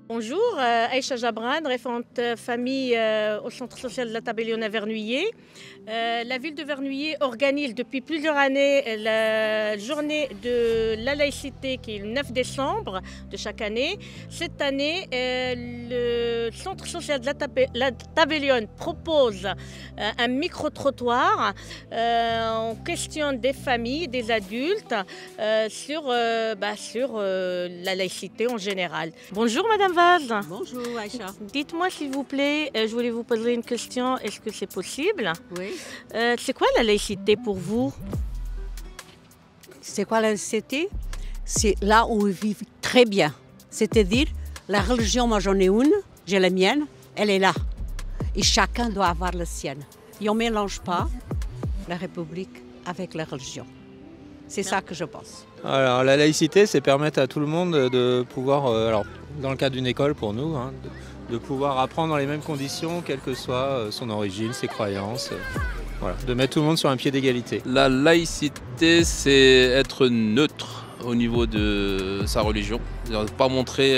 Bonjour, Aïcha Jabran, référente famille au Centre social de la Tabellion à Vernouillet. La ville de Vernouillet organise depuis plusieurs années la journée de la laïcité qui est le 9 décembre de chaque année. Cette année, le Centre social de la Tabellion propose un micro-trottoir en question des familles, des adultes sur la laïcité en général. Bonjour Madame Vaz. Bonjour Aïcha. Dites-moi s'il vous plaît, je voulais vous poser une question, est-ce que c'est possible? Oui. C'est quoi la laïcité pour vous? C'est quoi la laïcité? C'est là où ils vivent très bien. C'est-à-dire, la religion, moi j'en ai une, j'ai la mienne, elle est là. Et chacun doit avoir la sienne. Et on ne mélange pas la République avec la religion. C'est ça que je pense. Alors la laïcité, c'est permettre à tout le monde de pouvoir, dans le cadre d'une école pour nous, de pouvoir apprendre dans les mêmes conditions, quelle que soit son origine, ses croyances. Voilà, de mettre tout le monde sur un pied d'égalité. La laïcité, c'est être neutre au niveau de sa religion, ne pas montrer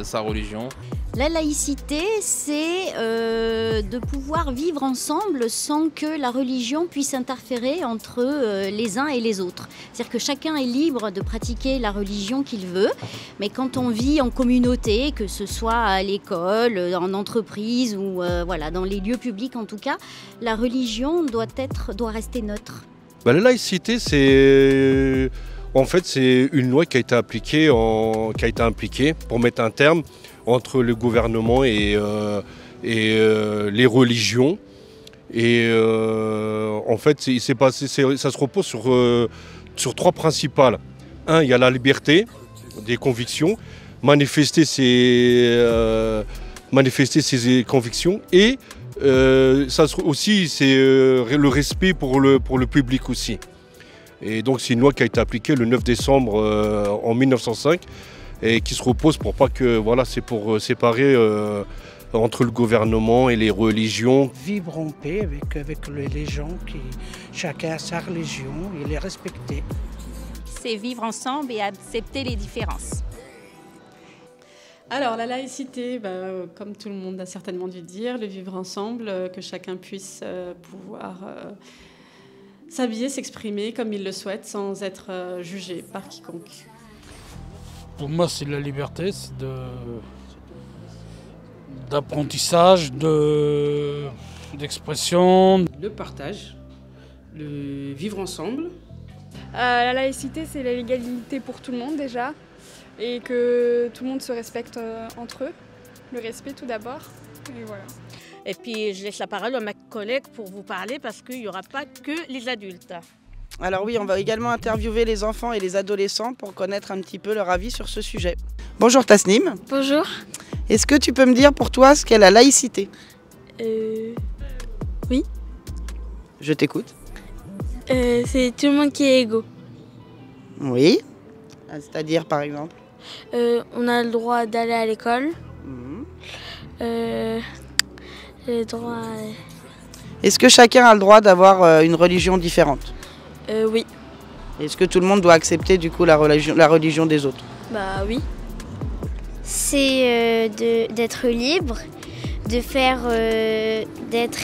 sa religion. La laïcité, c'est de pouvoir vivre ensemble sans que la religion puisse interférer entre les uns et les autres. C'est-à-dire que chacun est libre de pratiquer la religion qu'il veut, mais quand on vit en communauté, que ce soit à l'école, en entreprise ou dans les lieux publics en tout cas, la religion doit rester neutre. La laïcité, c'est une loi qui a été appliquée pour mettre un terme entre le gouvernement et les religions. Et ça se repose sur trois principales. Un, il y a la liberté des convictions, manifester ses convictions, et aussi c'est le respect pour le public aussi. Et donc c'est une loi qui a été appliquée le 9 décembre en 1905 et qui se repose pour pas que, c'est pour séparer entre le gouvernement et les religions. Vivre en paix avec les gens, chacun a sa religion et les respecter. C'est vivre ensemble et accepter les différences. Alors la laïcité, comme tout le monde a certainement dû dire, le vivre ensemble, que chacun puisse pouvoir s'habiller, s'exprimer comme il le souhaite sans être jugé par quiconque. Pour moi, c'est la liberté, c'est d'apprentissage, d'expression. Le partage, le vivre ensemble. La laïcité, c'est la légalité pour tout le monde déjà, et que tout le monde se respecte entre eux. Le respect tout d'abord, et voilà. Et puis je laisse la parole à ma collègue pour vous parler parce qu'il n'y aura pas que les adultes. Alors oui, on va également interviewer les enfants et les adolescents pour connaître un petit peu leur avis sur ce sujet. Bonjour Tasnim. Bonjour. Est-ce que tu peux me dire pour toi ce qu'est la laïcité? Oui. Je t'écoute. C'est tout le monde qui est égaux. Oui. C'est-à-dire par exemple? On a le droit d'aller à l'école. Le droit... Est-ce que chacun a le droit d'avoir une religion différente? Oui. Est-ce que tout le monde doit accepter du coup la religion des autres? Bah oui. C'est d'être libre, d'être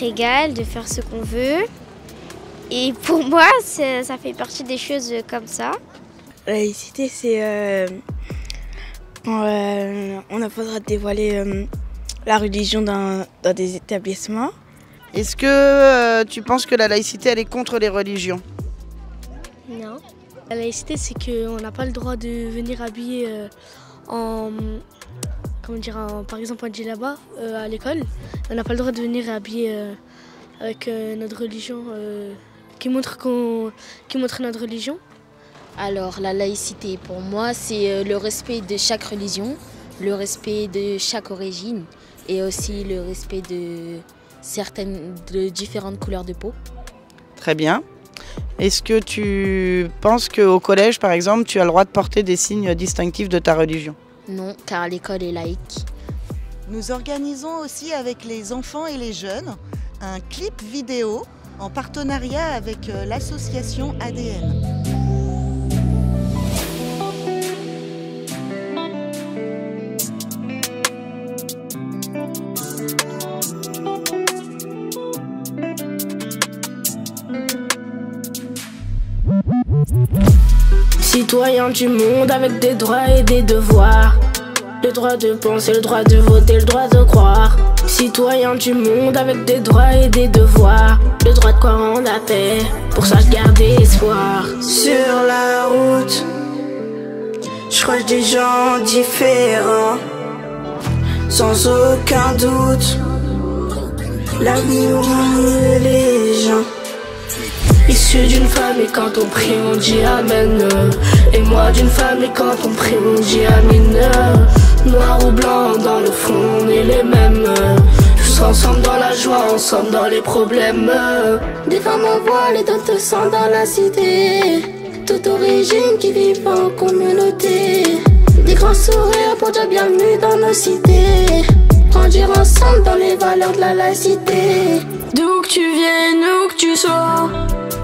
égal, de faire ce qu'on veut. Et pour moi, ça fait partie des choses comme ça. La laïcité, c'est... on n'a pas le droit de dévoiler la religion dans des établissements. Est-ce que tu penses que la laïcité, elle est contre les religions? Non. La laïcité, c'est qu'on n'a pas le droit de venir habiller par exemple en djellaba à l'école. On n'a pas le droit de venir habiller avec notre religion, qui montre notre religion. Alors la laïcité, pour moi, c'est le respect de chaque religion, le respect de chaque origine et aussi le respect de différentes couleurs de peau. Très bien. Est-ce que tu penses qu'au collège, par exemple, tu as le droit de porter des signes distinctifs de ta religion? Non, car l'école est laïque. Nous organisons aussi avec les enfants et les jeunes un clip vidéo en partenariat avec l'association ADN. Citoyen du monde avec des droits et des devoirs. Le droit de penser, le droit de voter, le droit de croire. Citoyen du monde avec des droits et des devoirs. Le droit de croire en la paix, pour ça garder espoir. Sur la route, je croise des gens différents, sans aucun doute. L'amour les gens. Issu d'une famille, quand on prie on dit Amen. Et moi d'une famille, quand on prie on dit Amin. Noir ou blanc, dans le fond on est les mêmes. Tous ensemble dans la joie, ensemble dans les problèmes. Des femmes en voile et d'autres sans dans la cité. Toute origine qui vivent en communauté. Des grands sourires pour dire bienvenue dans nos cités. Grandir ensemble dans les valeurs de la laïcité. D'où que tu viennes, où que tu sois,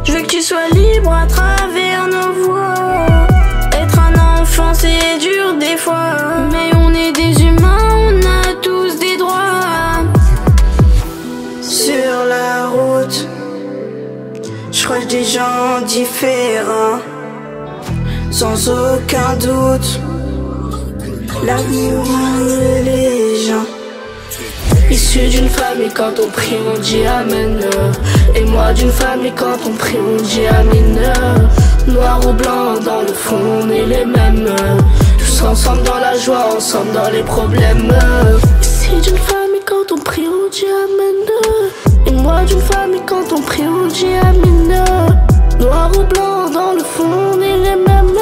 je veux que tu sois libre à travers nos voies. Être un enfant c'est dur des fois, mais on est des humains, on a tous des droits. Sur la route, je croise des gens différents, sans aucun doute. L'amour les gens. Issu d'une famille, quand on prie on dit Amen. Et moi d'une famille, quand on prie on dit Amin. Noir ou blanc, dans le fond on est les mêmes. Tous ensemble dans la joie, ensemble dans les problèmes. Issu d'une famille, quand on prie on dit Amen. Et moi d'une famille, quand on prie on dit Amin. Noir ou blanc, dans le fond on est les mêmes.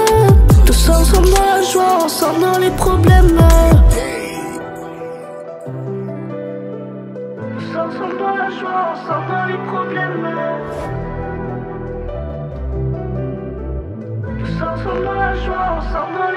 Tous ensemble dans la joie, ensemble dans les problèmes. Ensemble dans la joie, ensemble dans les problèmes. Tous ensemble dans la joie, ensemble dans les